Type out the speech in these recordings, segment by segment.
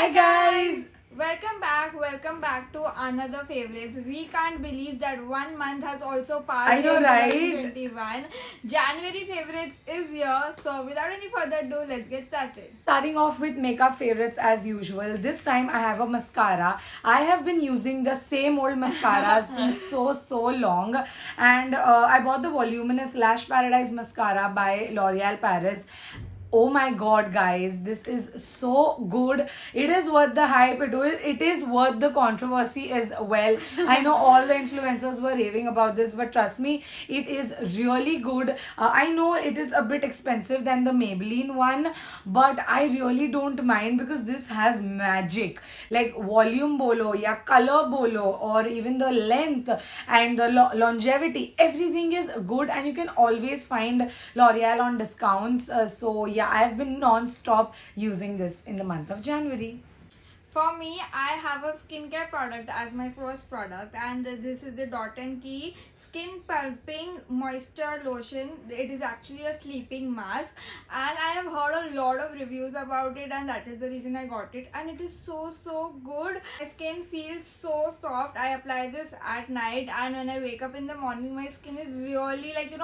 Hi guys! Welcome back to another favorites. We can't believe that 1 month has also passed. I know, in right? 2021. January favorites is here. So without any further ado, let's get started. Starting off with makeup favorites as usual. This time I have a mascara. I have been using the same old mascara since so long, and I bought the voluminous Lash Paradise mascara by L'Oreal Paris. Oh my god, guys, this is so good. It is worth the hype. It is worth the controversy as well. I know all the influencers were raving about this, but trust me, it is really good. I know it is a bit expensive than the Maybelline one, but I really don't mind because this has magic. Like volume bolo, ya color bolo, or even the length and the longevity. Everything is good, and you can always find L'Oreal on discounts. So yeah, I've been non-stop using this in the month of January. For me, I have a skincare product as my first product, and this is the Dot and Key Skin Pulping Moisture Lotion. It is actually a sleeping mask, and I have heard a lot of reviews about it, and that is the reason I got it. And it is so good. My skin feels so soft. I apply this at night, and when I wake up in the morning, my skin is really like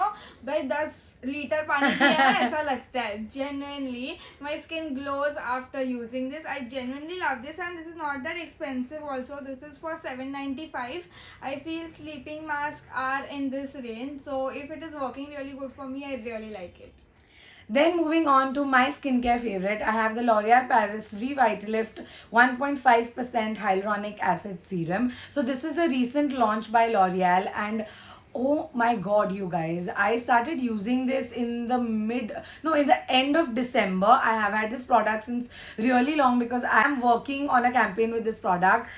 भाई 10 litre पानी पिया है ऐसा लगता है. Genuinely, my skin glows after using this. I genuinely love this. And this is not that expensive also. This is for $7.95. I feel sleeping masks are in this range, so if it is working really good for me, I really like it. Then moving on to my skincare favorite, I have the L'Oreal Paris Revitalift 1.5% hyaluronic acid serum. So this is a recent launch by L'Oreal, and oh my god, you guys, I started using this in the end of December. I have had this product since really long because I am working on a campaign with this product.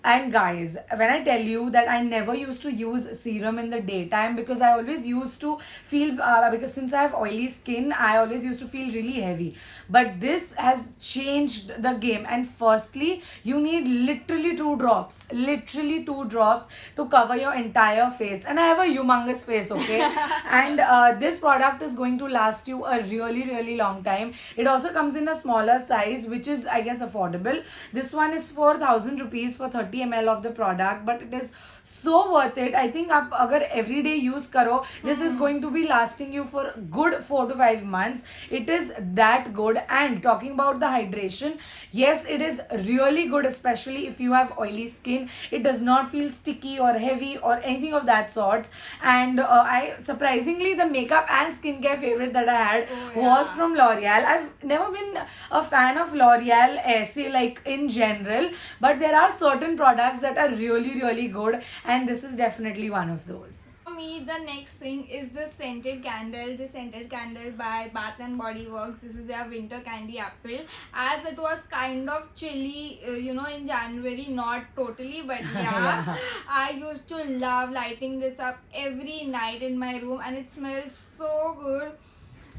And guys, when I tell you that I never used to use serum in the daytime because I always used to feel, because since I have oily skin, I always used to feel really heavy. But this has changed the game. And firstly, you need literally 2 drops to cover your entire face. And I have a humongous face, okay? And this product is going to last you a really long time. It also comes in a smaller size, which is, I guess, affordable. This one is 4,000 rupees for 30 ml of the product, but it is so worth it. I think आप अगर everyday use करो, this is going to be lasting you for good 4 to 5 months. It is that good. And talking about the hydration, yes, it is really good, especially if you have oily skin. It does not feel sticky or heavy or anything of that sorts. And I surprisingly, the makeup and skincare favorite that I had was from L'Oreal. I've never been a fan of L'Oreal ऐसे like in general, but there are certain products that are really good, and this is definitely one of those. For me, the next thing is the scented candle. The scented candle by Bath and Body Works. This is their winter candy apple. As it was kind of chilly, in January, not totally, but yeah. I used to love lighting this up every night in my room, and it smells so good.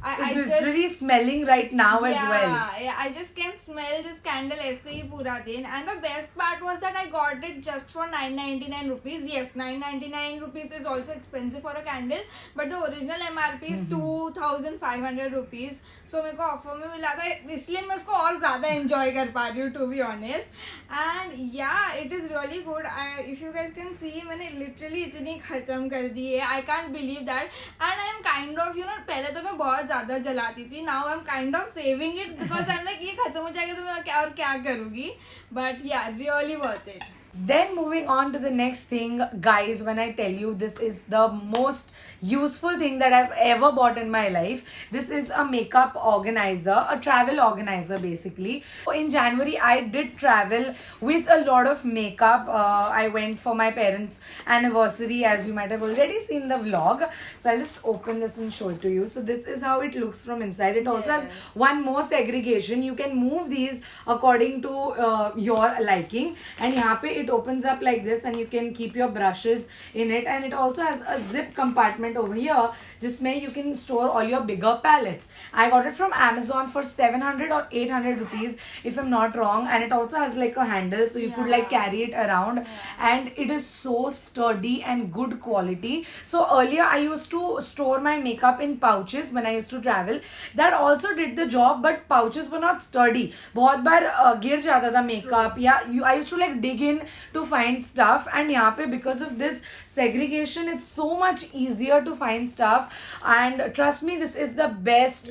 It is really smelling right now as well. Yeah, I just can smell this candle ऐसे ही पूरा दिन. And the best part was that I got it just for 999 rupees. Yes, 999 rupees is also expensive for a candle, but the original MRP is 2,500 rupees. So मेरे को offer में मिला था, इसलिए मैं उसको और ज़्यादा enjoy कर पा रही हूँ, to be honest. And yeah, it is really good. If you guys can see, मैंने literally इतनी खत्म कर दी है. I can't believe that. And I am kind of, पहले तो मैं बहुत ज़्यादा जलाती थी. Now I'm kind of saving it because I'm like ये खत्म हो जाएगा तो मैं क्या करूँगी. But yeah, really worth it. Then moving on to the next thing, guys, when I tell you this is the most useful thing that I've ever bought in my life. This is a makeup organizer, a travel organizer basically. In January, I did travel with a lot of makeup. I went for my parents' anniversary, as you might have already seen the vlog. So I'll just open this and show it to you. So this is how it looks from inside. It also has one more segregation. You can move these according to your liking. And यहाँ पे it opens up like this and you can keep your brushes in it, and it also has a zip compartment over here जिसमें you can store all your bigger palettes. I got it from Amazon for 700 or 800 rupees if I'm not wrong, and it also has like a handle so you could like carry it around, and it is so sturdy and good quality. So earlier I used to store my makeup in pouches when I used to travel. That also did the job, but pouches were not sturdy. बहुत बार गिर जाता था makeup, या I used to like dig in to find stuff, and यहाँ पे because of this segregation it's so much easier to find stuff. And trust me, this is the best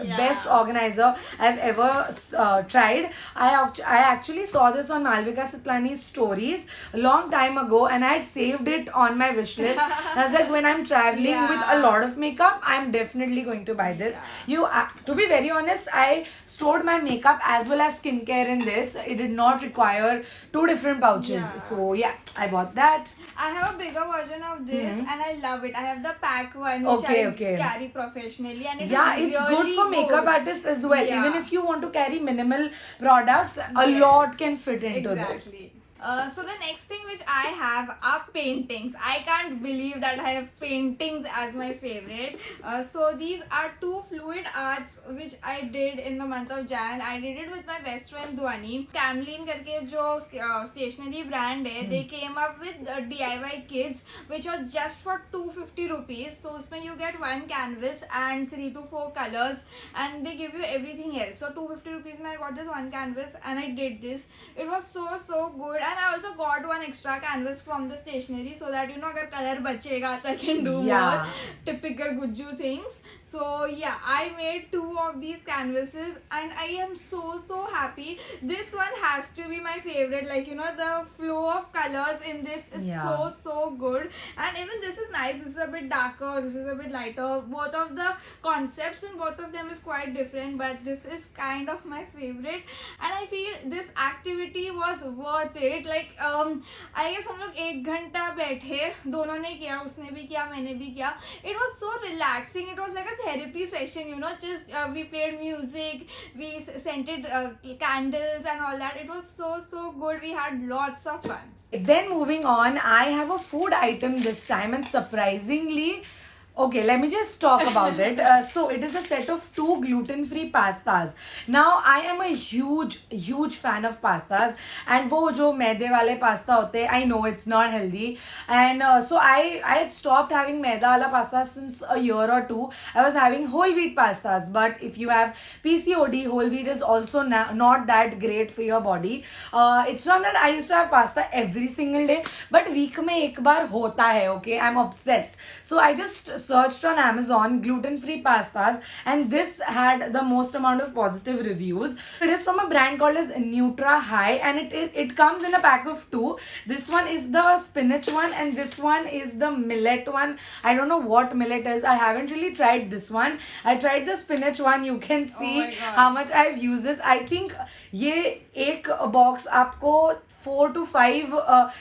organizer I've ever tried. I actually saw this on Malvika Sitlani's stories a long time ago, and I had saved it on my wish list. I was like, when I'm traveling with a lot of makeup, I'm definitely going to buy this. To be very honest, I stored my makeup as well as skincare in this. It did not require two different pouches. So yeah, I bought that. I have a bigger version of this and I love it. I have the pack one which I carry professionally, and it's really good for makeup artists as well. Even if you want to carry minimal products, a lot can fit into this. So the next thing which I have are paintings. I can't believe that I have paintings as my favorite. So these are two fluid arts which I did in the month of Jan. I did it with my best friend Dhwani. Camlin करके जो stationery brand है, they came up with DIY kits which are just for 250 rupees. So उसमें you get one canvas and 3 to 4 colors, and they give you everything else. So 250 rupees में I got this one canvas and I did this. It was so good. And I also got one extra canvas from the stationery so that अगर color बचेगा तो I can do more typical Gujju things. So yeah, I made 2 of these canvases and I am so happy. This one has to be my favorite. Like the flow of colors in this is so good, and even this is nice. This is a bit darker, this is a bit lighter. Both of the concepts in both of them is quite different, but this is kind of my favorite, and I feel this activity was worth it. Like I guess हम लोग 1 घंटा बैठे, दोनों ने किया, उसने भी किया, मैंने भी किया. It was so relaxing. It was like a therapy session, just we played music, we scented candles and all that. It was so good. We had lots of fun. Then moving on, I have a food item this time, and surprisingly, okay, let me just talk about it. So it is a set of 2 gluten-free pastas. Now I am a huge fan of pastas, and वो जो मैदे वाले pasta होते हैं, I know it's not healthy, and so I had stopped having मैदा वाला pasta since a year or 2. I was having whole wheat pastas, but if you have PCOD, whole wheat is also not that great for your body. It's not that I used to have pasta every single day, but week में एक बार होता है. Okay, I'm obsessed. So I just searched on Amazon gluten-free pastas, and this had the most amount of positive reviews. It is from a brand called as Nutra High, and it comes in a pack of 2. This one is the spinach one, and this one is the millet one. I don't know what millet is. I haven't really tried this one. I tried the spinach one. You can see how much I've used this. I think ये एक box आपको 4 to 5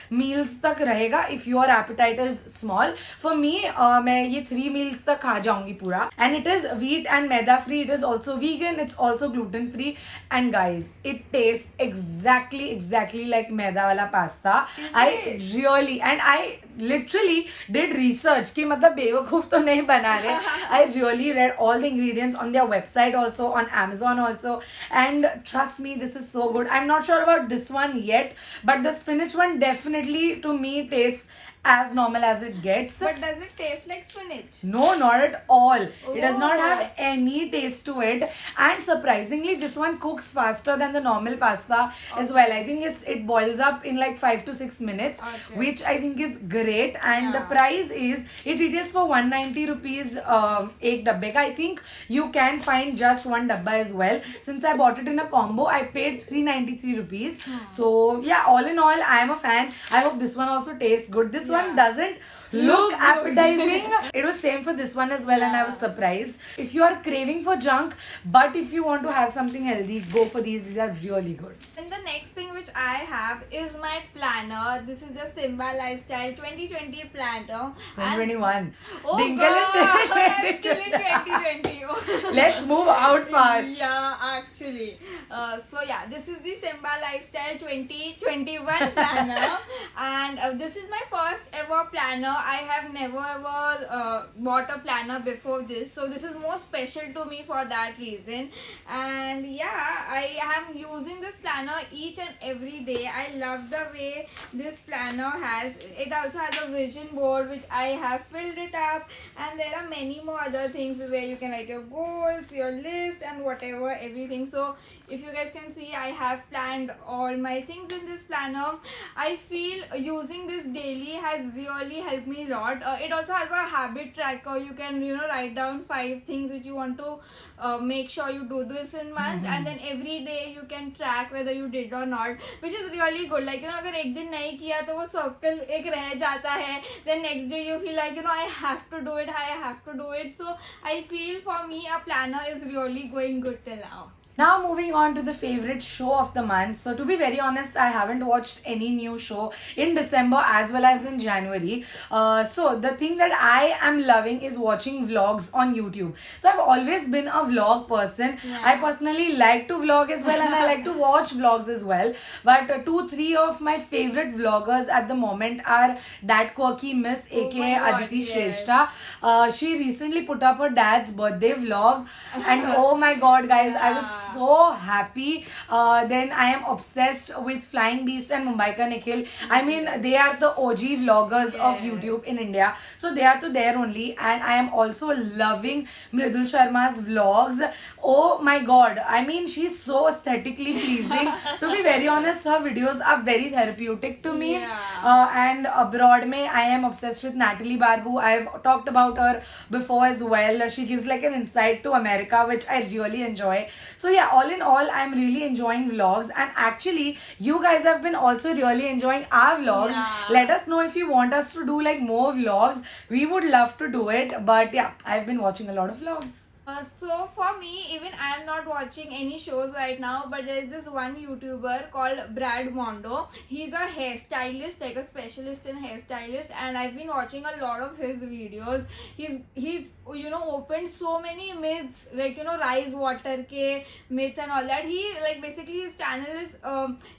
meals तक रहेगा if your appetite is small. For me, मैं ये 3 meals तक खा जाऊंगी पूरा. And it is wheat and maida free. It is also vegan. It's also gluten free. And guys, it tastes exactly like maida wala pasta. I literally did research कि मतलब बेवकूफ तो नहीं बना रहे. I really read all the ingredients on their website also, on Amazon also, and trust me, this is so good. I'm not sure about this one yet, but the spinach one definitely to me tastes as normal as it gets. But does it taste like spinach? No, not at all. It does not have any taste to it, and surprisingly this one cooks faster than the normal pasta as well. I think it boils up in like 5 to 6 minutes, which I think is great. And the price is, it retails for 190 rupees ek dabbe ka. I think you can find just one dabba as well. Since I bought it in a combo, I paid 393 rupees. So yeah, all in all, I am a fan. I hope this one also tastes good. This one doesn't look appetizing. It was same for this one as well, and I was surprised. If you are craving for junk, but if you want to have something healthy, go for these. These are really good. And the next thing which which I have is my planner. This is the Simba Lifestyle 2020 planner. And 2021. oh Dinkle is still in god, I'm still in 2020. 2020. Let's move out fast. Yeah, actually. So yeah, this is the Simba Lifestyle 2021 planner, and this is my first ever planner. I have never ever bought a planner before this, so this is more special to me for that reason. And yeah, I am using this planner each and every day. I love the way this planner has. It also has a vision board which I have filled it up, and there are many more other things where you can write your goals, your list, and whatever, everything. So if you guys can see, I have planned all my things in this planner. I feel using this daily has really helped me a lot. It also has a habit tracker. You can write down 5 things which you want to make sure you do this in month, and then every day you can track whether you did or not, which is really good. Like अगर एक दिन नहीं किया तो वो circle एक रह जाता है, then next day you feel like I have to do it, I have to do it. So I feel for me a planner is really going good till now. Now moving on to the favorite show of the month. So to be very honest, I haven't watched any new show in December as well as in January. So the thing that I am loving is watching vlogs on YouTube. So I've always been a vlog person. Yeah. I personally like to vlog as well, and I like to watch vlogs as well. But 2-3 of my favorite vloggers at the moment are That Quirky Miss, Oh aka my God, Aditi yes. Shrestha. She recently put up her dad's birthday vlog, and oh my god, guys, I was so happy. Then I am obsessed with Flying Beast and Mumbai Ka Nikhil. I mean, they are the OG vloggers of Yes. YouTube in India. So they are to there only. And I am also loving Mridul Sharma's vlogs. Oh my god. I mean, she's so aesthetically pleasing. To be very honest, her videos are very therapeutic to me. Yeah. And abroad mein, I am obsessed with Natalie Barbu. I've talked about her before as well. She gives like an insight to America, which I really enjoy. So yeah, all in all, I'm really enjoying vlogs, and actually you guys have been also really enjoying our vlogs. Yeah. Let us know if you want us to do like more vlogs. We would love to do it, but yeah, I've been watching a lot of vlogs. So for me, even I am not watching any shows right now, but there is this one YouTuber called Brad Mondo. He's a hairstylist, like a specialist in hairstylist, and I've been watching a lot of his videos. He's opened so many myths, like rice water ke myths and all that. He like basically his channel is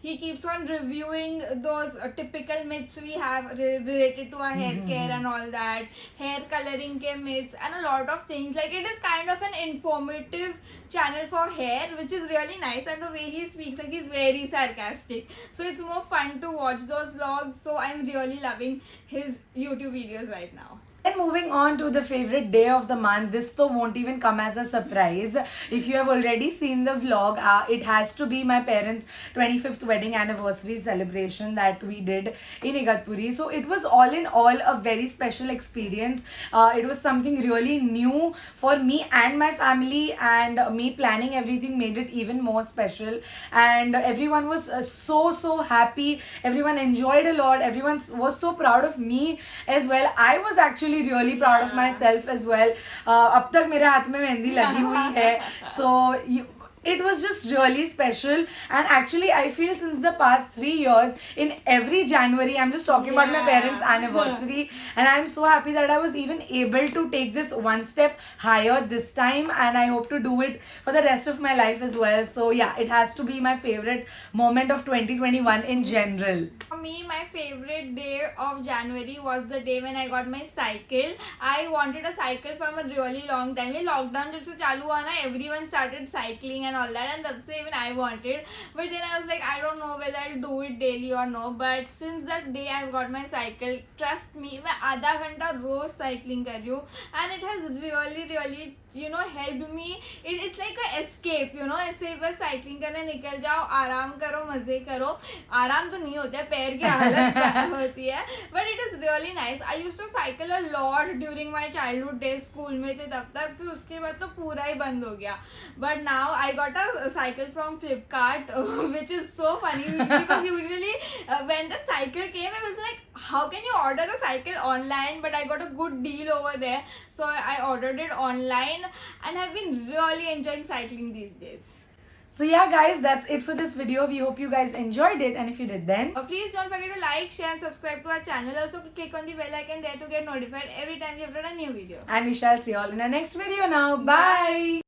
he keeps on reviewing those typical myths we have related to our hair care and all that, hair coloring ke myths and a lot of things. Like it is kind of an informative channel for hair, which is really nice, and the way he speaks, like he's very sarcastic, so it's more fun to watch those vlogs. So I'm really loving his YouTube videos right now. And moving on to the favorite day of the month, this though won't even come as a surprise. If you have already seen the vlog, it has to be my parents' 25th wedding anniversary celebration that we did in Igatpuri. So it was all in all a very special experience. It was something really new for me and my family, and me planning everything made it even more special. And everyone was so happy. Everyone enjoyed a lot. Everyone was so proud of me as well. I was actually really proud of myself as well. अब तक मेरे हाथ में मेहंदी लगी हुई है. So it was just really special, and actually I feel since the past 3 years in every January I'm just talking about my Yeah. parents anniversary, and I'm so happy that I was even able to take this one step higher this time, and I hope to do it for the rest of my life as well. So yeah, it has to be my favorite moment of 2021 in general. For me, my favorite day of January was the day when I got my cycle. I wanted a cycle from a really long time. ये lockdown जब से चालू हुआ ना, everyone started cycling and all that, and तब से even I wanted. But then I was like, I don't know whether I'll do it daily or no. But since that day I've got my cycle, trust me, मैं आधा घंटा रोज cycling कर रही हूँ, and it has really helped me. It's like a escape, ऐसे बस cycling करने निकल जाओ, आराम करो, मजे करो. आराम तो नहीं होता है, पैर की हालत खराब होती है, but it is really nice. I used to cycle a lot during my childhood days. School में थे तब तक, फिर उसके बाद तो पूरा ही बंद हो गया. But now I got a cycle from Flipkart, which is so funny because usually when that cycle came, I was like, how can you order a cycle online? But I got a good deal over there, so I ordered it online, and I've been really enjoying cycling these days. So yeah guys, that's it for this video. We hope you guys enjoyed it, and if you did then Please don't forget to like, share and subscribe to our channel. Also click on the bell icon there to get notified every time we upload a new video. and we shall see you all in our next video now. Bye.